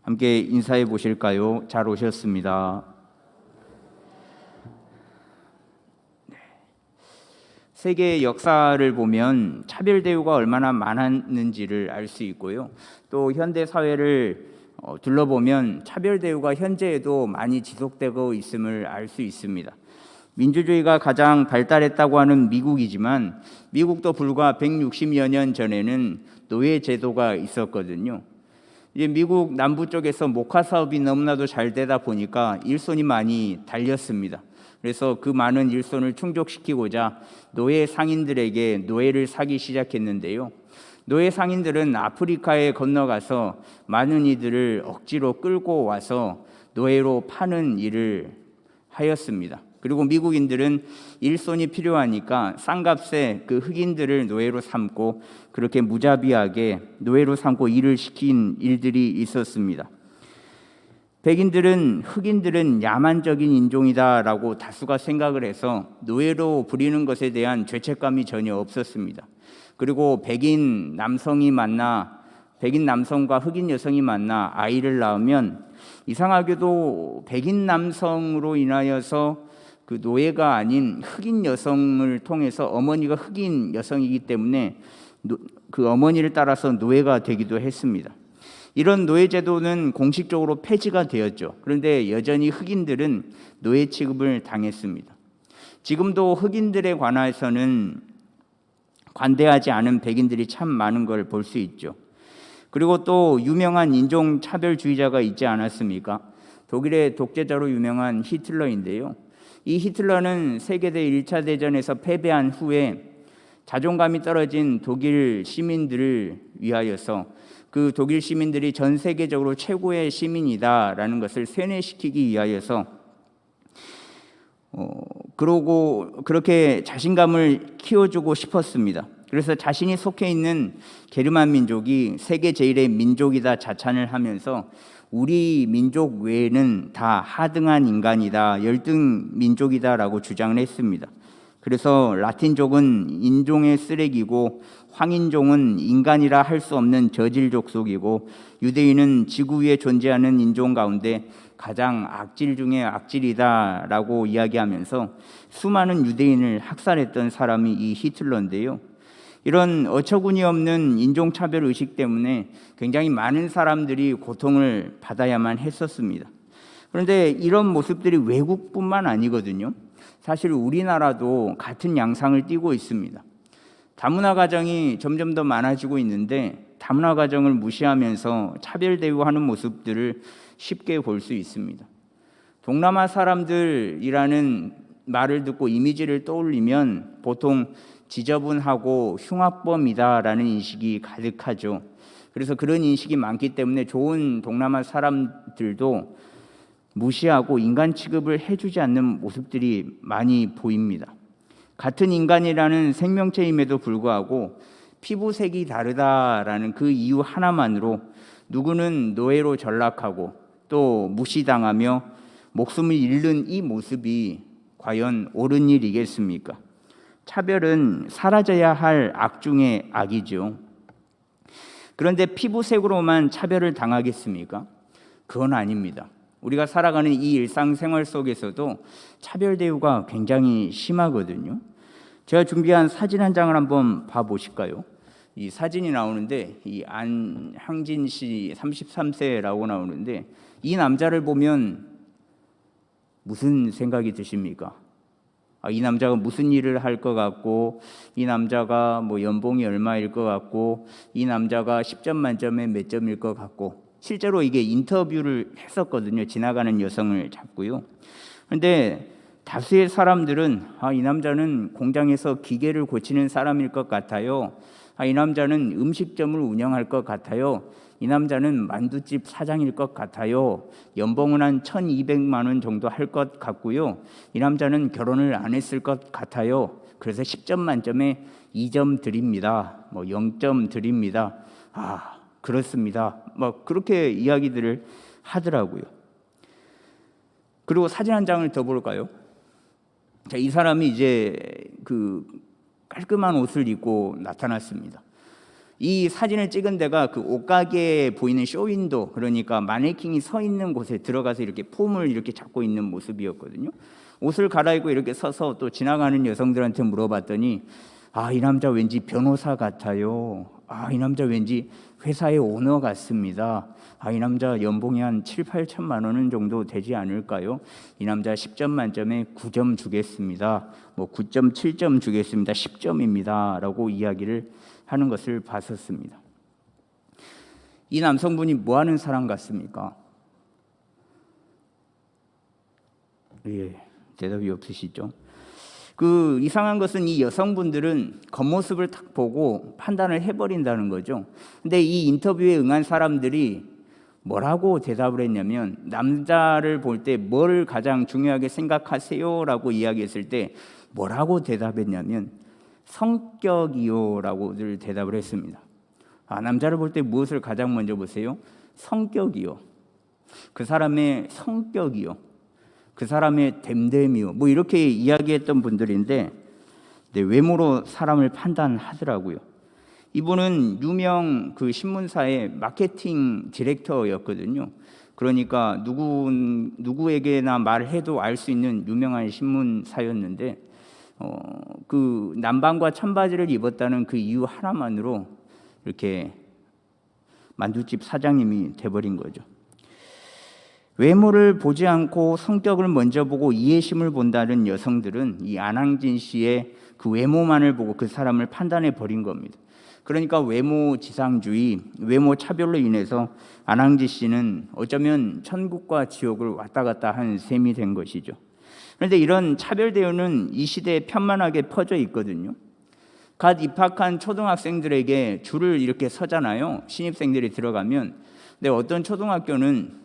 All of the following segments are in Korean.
함께 인사해 보실까요? 잘 오셨습니다. 세계 역사를 보면 차별 대우가 얼마나 많았는지를 알 수 있고요. 또 현대 사회를 둘러보면 차별 대우가 현재에도 많이 지속되고 있음을 알 수 있습니다. 민주주의가 가장 발달했다고 하는 미국이지만 미국도 불과 160여 년 전에는 노예 제도가 있었거든요. 이제 미국 남부 쪽에서 목화 사업이 너무나도 잘 되다 보니까 일손이 많이 달렸습니다. 그래서 그 많은 일손을 충족시키고자 노예 상인들에게 노예를 사기 시작했는데요. 노예 상인들은 아프리카에 건너가서 많은 이들을 억지로 끌고 와서 노예로 파는 일을 하였습니다. 그리고 미국인들은 일손이 필요하니까 싼 값에 그 흑인들을 노예로 삼고 그렇게 무자비하게 노예로 삼고 일을 시킨 일들이 있었습니다. 백인들은 흑인들은 야만적인 인종이다라고 다수가 생각을 해서 노예로 부리는 것에 대한 죄책감이 전혀 없었습니다. 그리고 백인 남성과 흑인 여성이 만나 아이를 낳으면 이상하게도 백인 남성으로 인하여서 그 노예가 아닌 흑인 여성을 통해서 어머니가 흑인 여성이기 때문에 그 어머니를 따라서 노예가 되기도 했습니다. 이런 노예 제도는 공식적으로 폐지가 되었죠. 그런데 여전히 흑인들은 노예 취급을 당했습니다. 지금도 흑인들에 관해서는 관대하지 않은 백인들이 참 많은 걸 볼 수 있죠. 그리고 또 유명한 인종차별주의자가 있지 않았습니까? 독일의 독재자로 유명한 히틀러인데요. 이 히틀러는 세계대 1차 대전에서 패배한 후에 자존감이 떨어진 독일 시민들을 위하여서 그 독일 시민들이 전 세계적으로 최고의 시민이다라는 것을 세뇌시키기 위하여서 그렇게 자신감을 키워주고 싶었습니다. 그래서 자신이 속해 있는 게르만 민족이 세계 제일의 민족이다 자찬을 하면서 우리 민족 외에는 다 하등한 인간이다, 열등 민족이다라고 주장을 했습니다. 그래서 라틴족은 인종의 쓰레기고 황인종은 인간이라 할 수 없는 저질 족속이고 유대인은 지구 위에 존재하는 인종 가운데 가장 악질 중에 악질이다라고 이야기하면서 수많은 유대인을 학살했던 사람이 이 히틀러인데요. 이런 어처구니 없는 인종차별 의식 때문에 굉장히 많은 사람들이 고통을 받아야만 했었습니다. 그런데 이런 모습들이 외국뿐만 아니거든요. 사실 우리나라도 같은 양상을 띠고 있습니다. 다문화 가정이 점점 더 많아지고 있는데 다문화 가정을 무시하면서 차별 대우하는 모습들을 쉽게 볼 수 있습니다. 동남아 사람들이라는 말을 듣고 이미지를 떠올리면 보통 지저분하고 흉악범이다라는 인식이 가득하죠. 그래서 그런 인식이 많기 때문에 좋은 동남아 사람들도 무시하고 인간 취급을 해주지 않는 모습들이 많이 보입니다. 같은 인간이라는 생명체임에도 불구하고 피부색이 다르다라는 그 이유 하나만으로 누구는 노예로 전락하고 또 무시당하며 목숨을 잃는 이 모습이 과연 옳은 일이겠습니까? 차별은 사라져야 할 악 중의 악이죠. 그런데 피부색으로만 차별을 당하겠습니까? 그건 아닙니다. 우리가 살아가는 이 일상생활 속에서도 차별 대우가 굉장히 심하거든요. 제가 준비한 사진 한 장을 한번 봐보실까요? 이 사진이 나오는데 이 안향진 씨 33세라고 나오는데 이 남자를 보면 무슨 생각이 드십니까? 이 남자가 무슨 일을 할 것 같고 이 남자가 뭐 연봉이 얼마일 것 같고 이 남자가 10점 만점에 몇 점일 것 같고 실제로 이게 인터뷰를 했었거든요. 지나가는 여성을 잡고요. 그런데 다수의 사람들은 이 남자는 공장에서 기계를 고치는 사람일 것 같아요. 이 남자는 음식점을 운영할 것 같아요. 이 남자는 만두집 사장일 것 같아요. 연봉은 한 1,200만 원 정도 할 것 같고요. 이 남자는 결혼을 안 했을 것 같아요. 그래서 10점 만점에 2점 드립니다. 0점 드립니다. 그렇습니다. 그렇게 이야기들을 하더라고요. 그리고 사진 한 장을 더 볼까요? 자, 이 사람이 이제 그 깔끔한 옷을 입고 나타났습니다. 이 사진을 찍은 데가 그 옷가게에 보이는 쇼윈도, 그러니까 마네킹이 서 있는 곳에 들어가서 이렇게 폼을 이렇게 잡고 있는 모습이었거든요. 옷을 갈아입고 이렇게 서서 또 지나가는 여성들한테 물어봤더니 이 남자 왠지 변호사 같아요. 이 남자 왠지 회사의 오너 같습니다. 이 남자 연봉이 한 7, 8천만 원 정도 되지 않을까요? 이 남자 10점 만점에 9점 주겠습니다. 9.7점 주겠습니다. 10점입니다. 라고 이야기를 하는 것을 봤었습니다. 이 남성분이 뭐 하는 사람 같습니까? 대답이 없으시죠? 이상한 것은 이 여성분들은 겉모습을 딱 보고 판단을 해버린다는 거죠. 근데 이 인터뷰에 응한 사람들이 뭐라고 대답을 했냐면, 남자를 볼 때 뭘 가장 중요하게 생각하세요? 라고 이야기했을 때 뭐라고 대답했냐면 성격이요 라고 대답을 했습니다. 남자를 볼 때 무엇을 가장 먼저 보세요? 성격이요. 그 사람의 성격이요. 그 사람의 됨됨이요. 이렇게 이야기했던 분들인데, 외모로 사람을 판단하더라고요. 이분은 유명 신문사의 마케팅 디렉터였거든요. 그러니까 누구에게나 말해도 알 수 있는 유명한 신문사였는데, 남방과 청바지를 입었다는 그 이유 하나만으로 이렇게 만두집 사장님이 돼버린 거죠. 외모를 보지 않고 성격을 먼저 보고 이해심을 본다는 여성들은 이 안항진 씨의 그 외모만을 보고 그 사람을 판단해 버린 겁니다. 그러니까 외모 지상주의, 외모 차별로 인해서 안항진 씨는 어쩌면 천국과 지옥을 왔다 갔다 한 셈이 된 것이죠. 그런데 이런 차별 대우는 이 시대에 편만하게 퍼져 있거든요. 갓 입학한 초등학생들에게 줄을 이렇게 서잖아요. 신입생들이 들어가면. 근데 어떤 초등학교는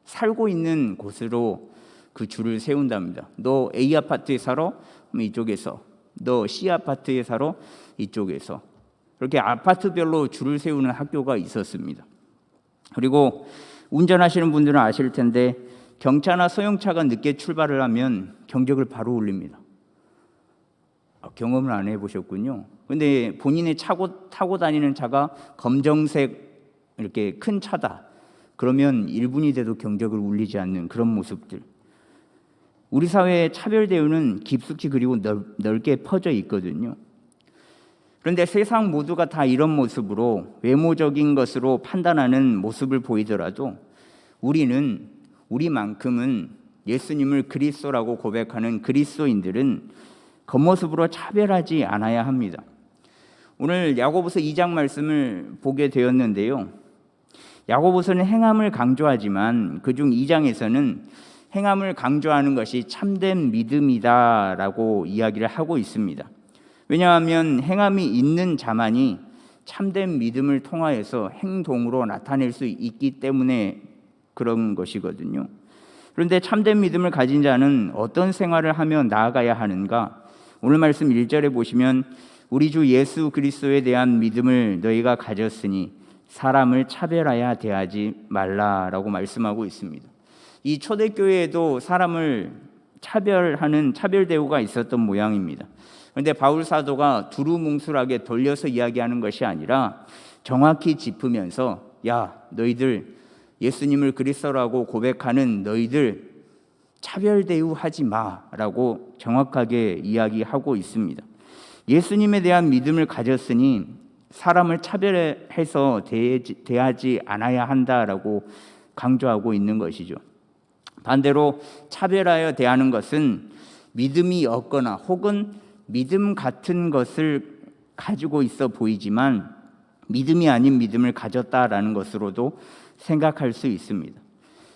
살고 있는 곳으로 그 줄을 세운답니다. 너 A 아파트에 살아? 그럼 이쪽에서. 너 C 아파트에 살아? 이쪽에서. 그렇게 아파트별로 줄을 세우는 학교가 있었습니다. 그리고 운전하시는 분들은 아실 텐데, 경차나 소형차가 늦게 출발을 하면 경적을 바로 울립니다. 경험을 안 해보셨군요. 근데 본인의 타고 다니는 차가 검정색 이렇게 큰 차다. 그러면 1분이 돼도 경적을 울리지 않는 그런 모습들. 우리 사회의 차별 대우는 깊숙이 그리고 넓게 퍼져 있거든요. 그런데 세상 모두가 다 이런 모습으로 외모적인 것으로 판단하는 모습을 보이더라도 우리만큼은 예수님을 그리스도라고 고백하는 그리스도인들은 겉모습으로 차별하지 않아야 합니다. 오늘 야고보서 2장 말씀을 보게 되었는데요. 야고보서는 행함을 강조하지만 그중 2장에서는 행함을 강조하는 것이 참된 믿음이다라고 이야기를 하고 있습니다. 왜냐하면 행함이 있는 자만이 참된 믿음을 통하여서 행동으로 나타낼 수 있기 때문에 그런 것이거든요. 그런데 참된 믿음을 가진 자는 어떤 생활을 하며 나아가야 하는가? 오늘 말씀 1절에 보시면 우리 주 예수 그리스도에 대한 믿음을 너희가 가졌으니 사람을 차별하여 대하지 말라라고 말씀하고 있습니다. 이 초대교회에도 사람을 차별하는 차별 대우가 있었던 모양입니다. 그런데 바울 사도가 두루뭉술하게 돌려서 이야기하는 것이 아니라 정확히 짚으면서, 야, 너희들 예수님을 그리스도라고 고백하는 너희들 차별 대우하지 마라고 정확하게 이야기하고 있습니다. 예수님에 대한 믿음을 가졌으니 사람을 차별해서 대하지 않아야 한다라고 강조하고 있는 것이죠. 반대로 차별하여 대하는 것은 믿음이 없거나 혹은 믿음 같은 것을 가지고 있어 보이지만 믿음이 아닌 믿음을 가졌다라는 것으로도 생각할 수 있습니다.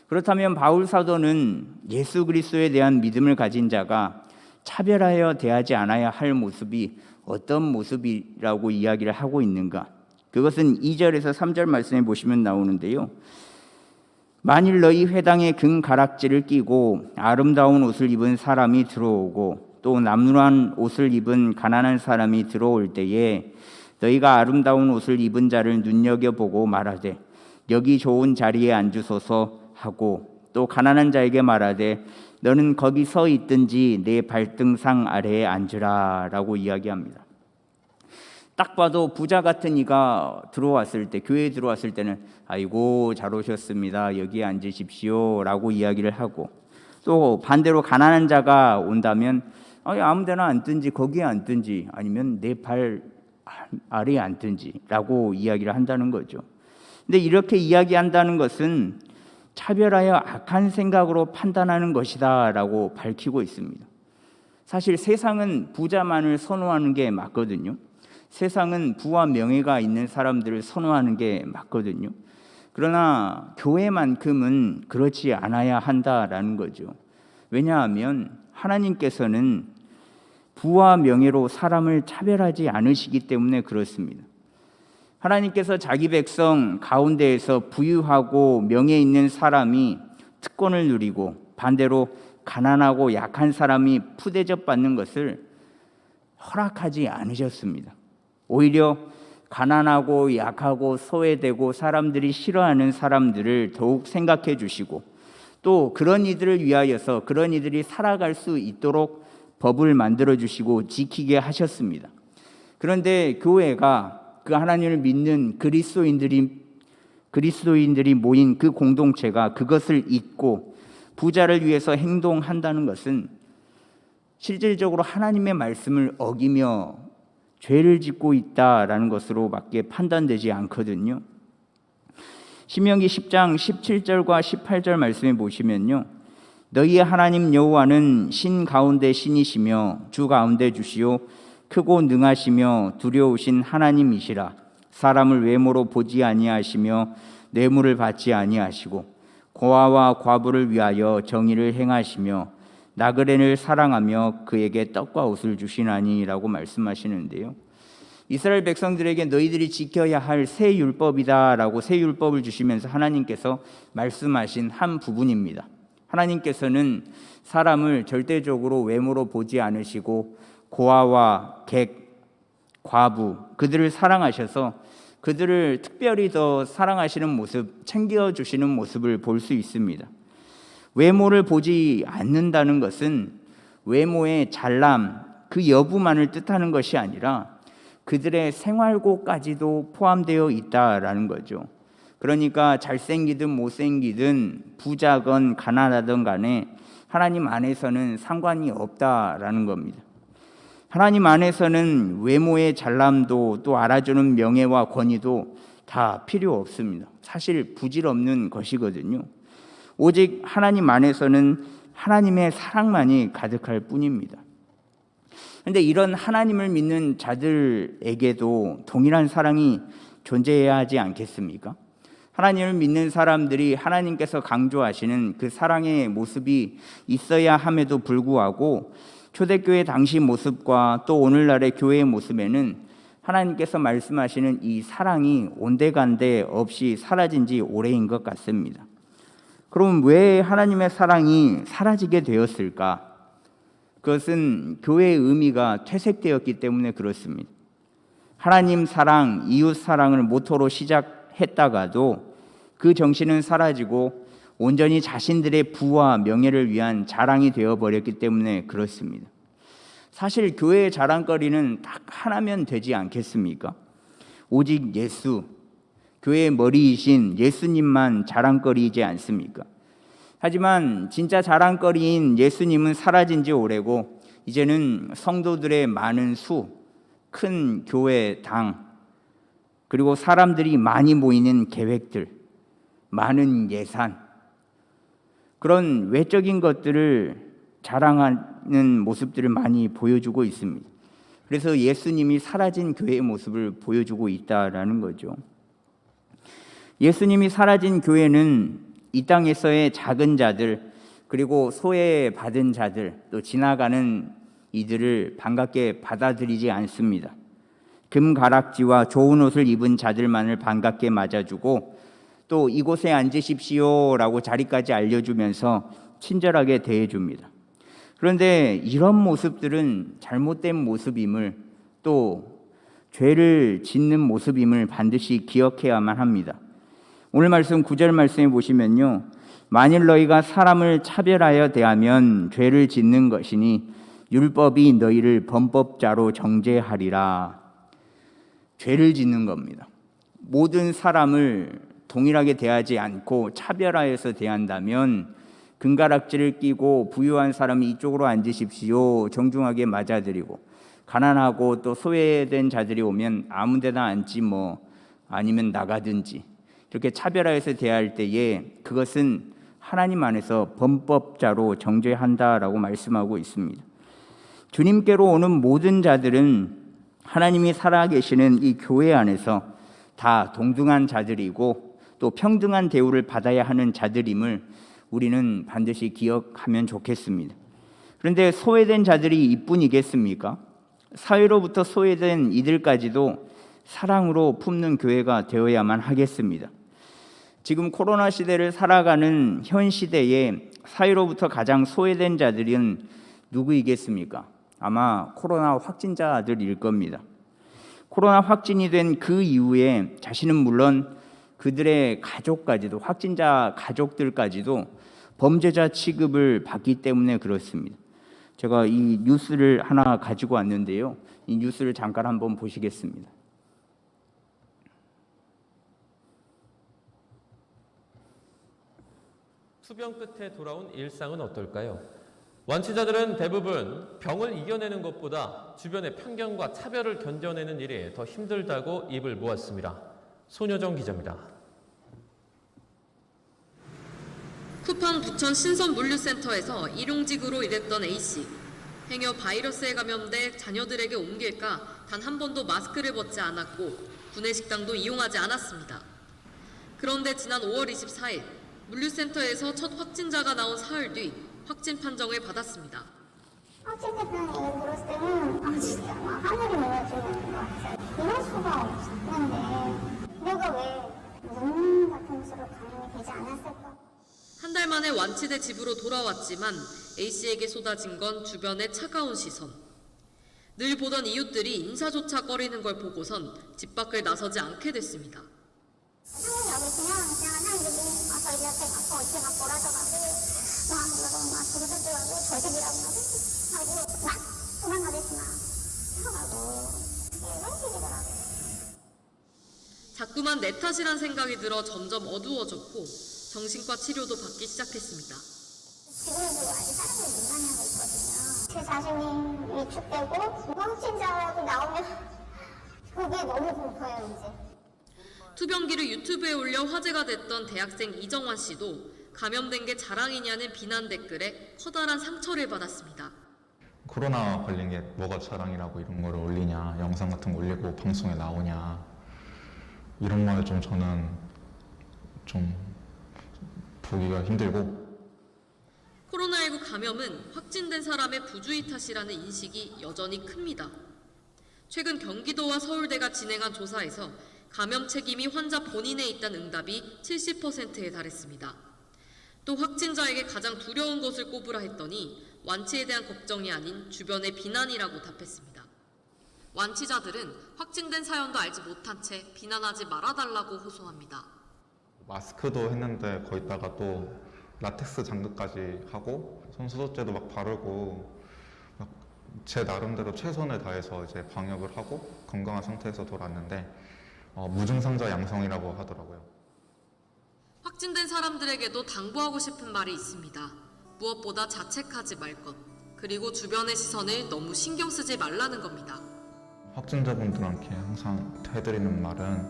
그렇다면 바울 사도는 예수 그리스도에 대한 믿음을 가진 자가 차별하여 대하지 않아야 할 모습이 어떤 모습이라고 이야기를 하고 있는가? 그것은 2절에서 3절 말씀에 보시면 나오는데요. 만일 너희 회당에 금 가락지를 끼고 아름다운 옷을 입은 사람이 들어오고 또 남루한 옷을 입은 가난한 사람이 들어올 때에 너희가 아름다운 옷을 입은 자를 눈여겨보고 말하되 여기 좋은 자리에 앉으소서 하고 또 가난한 자에게 말하되 너는 거기 서 있든지 내 발등상 아래에 앉으라 라고 이야기합니다. 딱 봐도 부자 같은 이가 들어왔을 때, 교회에 들어왔을 때는 아이고 잘 오셨습니다, 여기에 앉으십시오 라고 이야기를 하고, 또 반대로 가난한 자가 온다면 아무 데나 앉든지 거기에 앉든지 아니면 내 발 아래에 앉든지 라고 이야기를 한다는 거죠. 근데 이렇게 이야기한다는 것은 차별하여 악한 생각으로 판단하는 것이다 라고 밝히고 있습니다. 사실 세상은 부자만을 선호하는 게 맞거든요. 세상은 부와 명예가 있는 사람들을 선호하는 게 맞거든요. 그러나 교회만큼은 그렇지 않아야 한다라는 거죠. 왜냐하면 하나님께서는 부와 명예로 사람을 차별하지 않으시기 때문에 그렇습니다. 하나님께서 자기 백성 가운데에서 부유하고 명예 있는 사람이 특권을 누리고 반대로 가난하고 약한 사람이 푸대접받는 것을 허락하지 않으셨습니다. 오히려 가난하고 약하고 소외되고 사람들이 싫어하는 사람들을 더욱 생각해 주시고, 또 그런 이들을 위하여서 그런 이들이 살아갈 수 있도록 법을 만들어 주시고 지키게 하셨습니다. 그런데 교회가 그 하나님을 믿는 그리스도인들이 모인 그 공동체가 그것을 잊고 부자를 위해서 행동한다는 것은 실질적으로 하나님의 말씀을 어기며 죄를 짓고 있다라는 것으로밖에 판단되지 않거든요. 신명기 10장 17절과 18절 말씀에 보시면요, 너희의 하나님 여호와는 신 가운데 신이시며 주 가운데 주시요 크고 능하시며 두려우신 하나님이시라. 사람을 외모로 보지 아니하시며 뇌물을 받지 아니하시고 고아와 과부를 위하여 정의를 행하시며 나그네를 사랑하며 그에게 떡과 옷을 주시나니라고 말씀하시는데요. 이스라엘 백성들에게 너희들이 지켜야 할 새 율법이다라고 새 율법을 주시면서 하나님께서 말씀하신 한 부분입니다. 하나님께서는 사람을 절대적으로 외모로 보지 않으시고 고아와 객, 과부 그들을 사랑하셔서 그들을 특별히 더 사랑하시는 모습, 챙겨주시는 모습을 볼 수 있습니다. 외모를 보지 않는다는 것은 외모의 잘남, 그 여부만을 뜻하는 것이 아니라 그들의 생활고까지도 포함되어 있다라는 거죠. 그러니까 잘생기든 못생기든 부자건 가난하든 간에 하나님 안에서는 상관이 없다라는 겁니다. 하나님 안에서는 외모의 잘남도 또 알아주는 명예와 권위도 다 필요 없습니다. 사실 부질없는 것이거든요. 오직 하나님 안에서는 하나님의 사랑만이 가득할 뿐입니다. 그런데 이런 하나님을 믿는 자들에게도 동일한 사랑이 존재해야 하지 않겠습니까? 하나님을 믿는 사람들이 하나님께서 강조하시는 그 사랑의 모습이 있어야 함에도 불구하고 초대교회 당시 모습과 또 오늘날의 교회의 모습에는 하나님께서 말씀하시는 이 사랑이 온데간데 없이 사라진 지 오래인 것 같습니다. 그럼 왜 하나님의 사랑이 사라지게 되었을까? 그것은 교회의 의미가 퇴색되었기 때문에 그렇습니다. 하나님 사랑, 이웃 사랑을 모토로 시작했다가도 그 정신은 사라지고 온전히 자신들의 부와 명예를 위한 자랑이 되어버렸기 때문에 그렇습니다. 사실 교회의 자랑거리는 딱 하나면 되지 않겠습니까? 오직 예수, 교회의 머리이신 예수님만 자랑거리이지 않습니까? 하지만 진짜 자랑거리인 예수님은 사라진 지 오래고 이제는 성도들의 많은 수, 큰 교회 당, 그리고 사람들이 많이 모이는 계획들, 많은 예산, 그런 외적인 것들을 자랑하는 모습들을 많이 보여주고 있습니다. 그래서 예수님이 사라진 교회의 모습을 보여주고 있다라는 거죠. 예수님이 사라진 교회는 이 땅에서의 작은 자들, 그리고 소외받은 자들, 또 지나가는 이들을 반갑게 받아들이지 않습니다. 금가락지와 좋은 옷을 입은 자들만을 반갑게 맞아주고 또 이곳에 앉으십시오라고 자리까지 알려주면서 친절하게 대해줍니다. 그런데 이런 모습들은 잘못된 모습임을, 또 죄를 짓는 모습임을 반드시 기억해야만 합니다. 오늘 말씀 9절 말씀에 보시면요, 만일 너희가 사람을 차별하여 대하면 죄를 짓는 것이니 율법이 너희를 범법자로 정죄하리라. 죄를 짓는 겁니다. 모든 사람을 동일하게 대하지 않고 차별화해서 대한다면 금가락지를 끼고 부유한 사람이 이쪽으로 앉으십시오 정중하게 맞아들이고, 가난하고 또 소외된 자들이 오면 아무 데나 앉지 아니면 나가든지 이렇게 차별화해서 대할 때에 그것은 하나님 안에서 범법자로 정죄한다라고 말씀하고 있습니다. 주님께로 오는 모든 자들은 하나님이 살아계시는 이 교회 안에서 다 동등한 자들이고 또 평등한 대우를 받아야 하는 자들임을 우리는 반드시 기억하면 좋겠습니다. 그런데 소외된 자들이 이뿐이겠습니까? 사회로부터 소외된 이들까지도 사랑으로 품는 교회가 되어야만 하겠습니다. 지금 코로나 시대를 살아가는 현 시대에 사회로부터 가장 소외된 자들은 누구이겠습니까? 아마 코로나 확진자들일 겁니다. 코로나 확진이 된 그 이후에 자신은 물론 그들의 가족까지도, 확진자 가족들까지도 범죄자 취급을 받기 때문에 그렇습니다. 제가 이 뉴스를 하나 가지고 왔는데요. 이 뉴스를 잠깐 한번 보시겠습니다. 투병 끝에 돌아온 일상은 어떨까요? 완치자들은 대부분 병을 이겨내는 것보다 주변의 편견과 차별을 견뎌내는 일이 더 힘들다고 입을 모았습니다. 손효정 기자입니다. 쿠팡 부천 신선 물류센터에서 일용직으로 일했던 A씨. 행여 바이러스에 감염돼 자녀들에게 옮길까 단 한 번도 마스크를 벗지 않았고 구내식당도 이용하지 않았습니다. 그런데 지난 5월 24일 물류센터에서 첫 확진자가 나온 사흘 뒤 확진 판정을 받았습니다. 확진됐다는 얘기 들었을 때는 진짜 막 하늘이 무너지는 것 같아요. 이럴 수가 없었는데 내가 왜 눈 같은 것으로 감염이 되지 않았을까? 한 달 만에 완치돼 집으로 돌아왔지만 A씨에게 쏟아진 건 주변의 차가운 시선. 늘 보던 이웃들이 인사조차 꺼리는 걸 보고선 집 밖을 나서지 않게 됐습니다. 한국 여기 있으면 그냥 사람들이 저희 옆에 가서 어찌 막 몰아져가지고 막 부르짖더라고. 저 집이라고 하고 막 도망가듯이 막 쳐가고 이런 식이더라고요. 자꾸만 내 탓이란 생각이 들어 점점 어두워졌고 정신과 치료도 받기 시작했습니다. 지금도 아직 사람을 민감해하고 있거든요. 제 자신이 위축되고 확진자라고 나오면 그게 너무 공포예요 이제. 투병기를 유튜브에 올려 화제가 됐던 대학생 이정환 씨도 감염된 게 자랑이냐는 비난 댓글에 커다란 상처를 받았습니다. 코로나 걸린 게 뭐가 자랑이라고 이런 거를 올리냐, 영상 같은 거 올리고 방송에 나오냐, 이런 말 좀 저는 좀 보기가 힘들고. 코로나19 감염은 확진된 사람의 부주의 탓이라는 인식이 여전히 큽니다. 최근 경기도와 서울대가 진행한 조사에서 감염 책임이 환자 본인에 있다는 응답이 70%에 달했습니다. 또 확진자에게 가장 두려운 것을 꼽으라 했더니 완치에 대한 걱정이 아닌 주변의 비난이라고 답했습니다. 완치자들은 확진된 사연도 알지 못한 채 비난하지 말아달라고 호소합니다. 마스크도 했는데 거기다가 또 라텍스 장갑까지 하고 손 소독제도 막 바르고 막 제 나름대로 최선을 다해서 이제 방역을 하고 건강한 상태에서 돌아왔는데 무증상자 양성이라고 하더라고요. 확진된 사람들에게도 당부하고 싶은 말이 있습니다. 무엇보다 자책하지 말 것, 그리고 주변의 시선을 너무 신경 쓰지 말라는 겁니다. 확진자분들한테 항상 해드리는 말은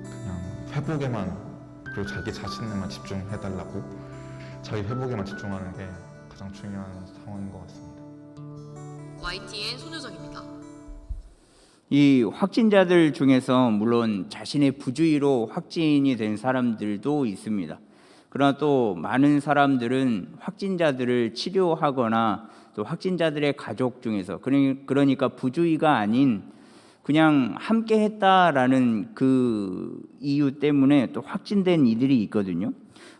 그냥 회복에만, 그리고 자기 자신에만 집중해달라고, 자기 회복에만 집중하는 게 가장 중요한 상황인 것 같습니다. YTN 손효정입니다. 이 확진자들 중에서 물론 자신의 부주의로 확진이 된 사람들도 있습니다. 그러나 또 많은 사람들은 확진자들을 치료하거나 또 확진자들의 가족 중에서, 그러니까 부주의가 아닌 그냥 함께 했다라는 그 이유 때문에 또 확진된 이들이 있거든요.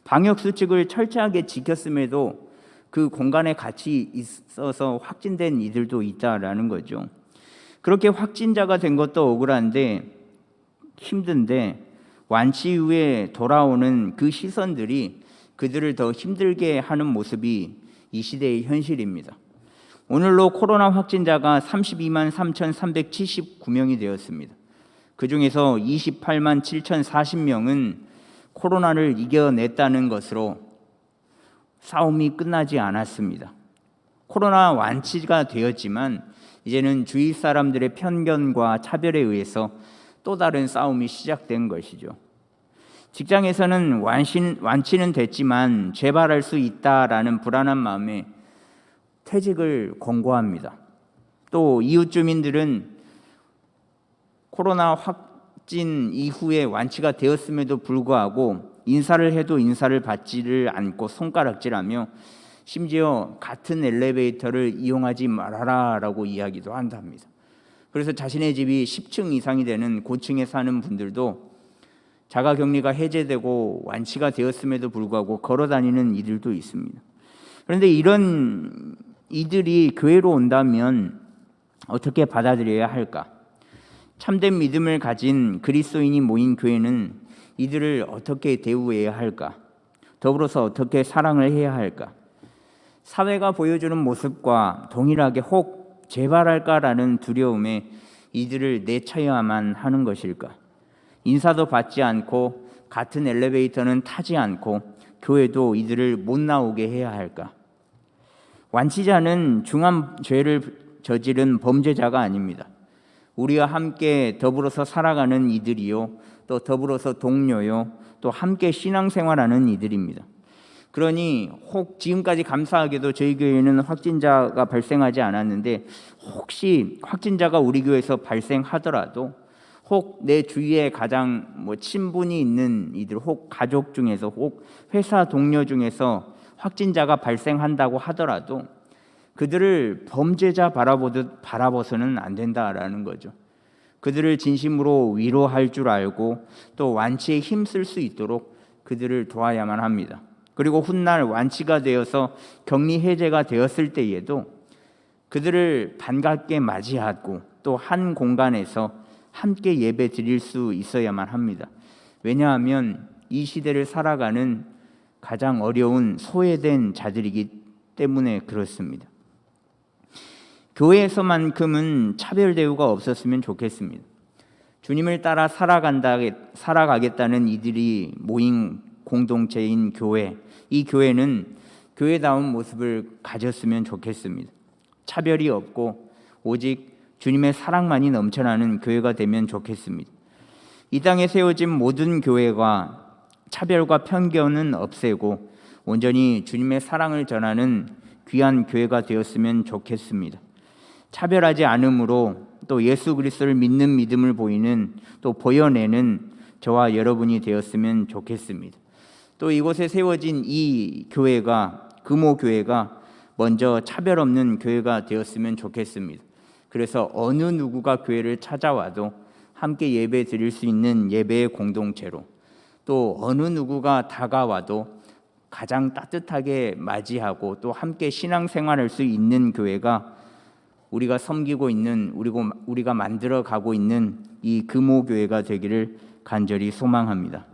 방역 수칙을 철저하게 지켰음에도 그 공간에 같이 있어서 확진된 이들도 있다라는 거죠. 그렇게 확진자가 된 것도 억울한데 힘든데 완치 이후에 돌아오는 그 시선들이 그들을 더 힘들게 하는 모습이 이 시대의 현실입니다. 오늘로 코로나 확진자가 32만 3,379명이 되었습니다. 그중에서 28만 7,040명은 코로나를 이겨냈다는 것으로 싸움이 끝나지 않았습니다. 코로나 완치가 되었지만 이제는 주위 사람들의 편견과 차별에 의해서 또 다른 싸움이 시작된 것이죠. 직장에서는 완치는 됐지만 재발할 수 있다라는 불안한 마음에 퇴직을 권고합니다. 또 이웃 주민들은 코로나 확진 이후에 완치가 되었음에도 불구하고 인사를 해도 인사를 받지를 않고 손가락질하며 심지어 같은 엘리베이터를 이용하지 말아라라고 이야기도 한답니다. 그래서 자신의 집이 10층 이상이 되는 고층에 사는 분들도 자가격리가 해제되고 완치가 되었음에도 불구하고 걸어다니는 이들도 있습니다. 그런데 이런 이들이 교회로 온다면 어떻게 받아들여야 할까? 참된 믿음을 가진 그리스도인이 모인 교회는 이들을 어떻게 대우해야 할까? 더불어서 어떻게 사랑을 해야 할까? 사회가 보여주는 모습과 동일하게 혹 재발할까라는 두려움에 이들을 내쳐야만 하는 것일까? 인사도 받지 않고 같은 엘리베이터는 타지 않고 교회도 이들을 못 나오게 해야 할까? 완치자는 중한 죄를 저지른 범죄자가 아닙니다. 우리와 함께 더불어서 살아가는 이들이요, 또 더불어서 동료요, 또 함께 신앙생활하는 이들입니다. 그러니 혹 지금까지 감사하게도 저희 교회는 확진자가 발생하지 않았는데 혹시 확진자가 우리 교회에서 발생하더라도 혹 내 주위에 가장 친분이 있는 이들, 혹 가족 중에서, 혹 회사 동료 중에서 확진자가 발생한다고 하더라도 그들을 범죄자 바라보듯 바라봐서는 안 된다라는 거죠. 그들을 진심으로 위로할 줄 알고 또 완치에 힘쓸 수 있도록 그들을 도와야만 합니다. 그리고 훗날 완치가 되어서 격리 해제가 되었을 때에도 그들을 반갑게 맞이하고 또 한 공간에서 함께 예배 드릴 수 있어야만 합니다. 왜냐하면 이 시대를 살아가는 가장 어려운 소외된 자들이기 때문에 그렇습니다. 교회에서만큼은 차별 대우가 없었으면 좋겠습니다. 주님을 따라 살아가겠다는 이들이 모인 공동체인 교회, 이 교회는 교회다운 모습을 가졌으면 좋겠습니다. 차별이 없고 오직 주님의 사랑만이 넘쳐나는 교회가 되면 좋겠습니다. 이 땅에 세워진 모든 교회가 차별과 편견은 없애고 온전히 주님의 사랑을 전하는 귀한 교회가 되었으면 좋겠습니다. 차별하지 않음으로 또 예수 그리스도를 믿는 믿음을 보이는 또 보여내는 저와 여러분이 되었으면 좋겠습니다. 또 이곳에 세워진 이 교회가 금호교회가 먼저 차별 없는 교회가 되었으면 좋겠습니다. 그래서 어느 누구가 교회를 찾아와도 함께 예배 드릴 수 있는 예배의 공동체로, 또 어느 누구가 다가와도 가장 따뜻하게 맞이하고 또 함께 신앙생활할 수 있는 교회가 우리가 섬기고 있는, 우리가 만들어 가고 있는 이 금호교회가 되기를 간절히 소망합니다.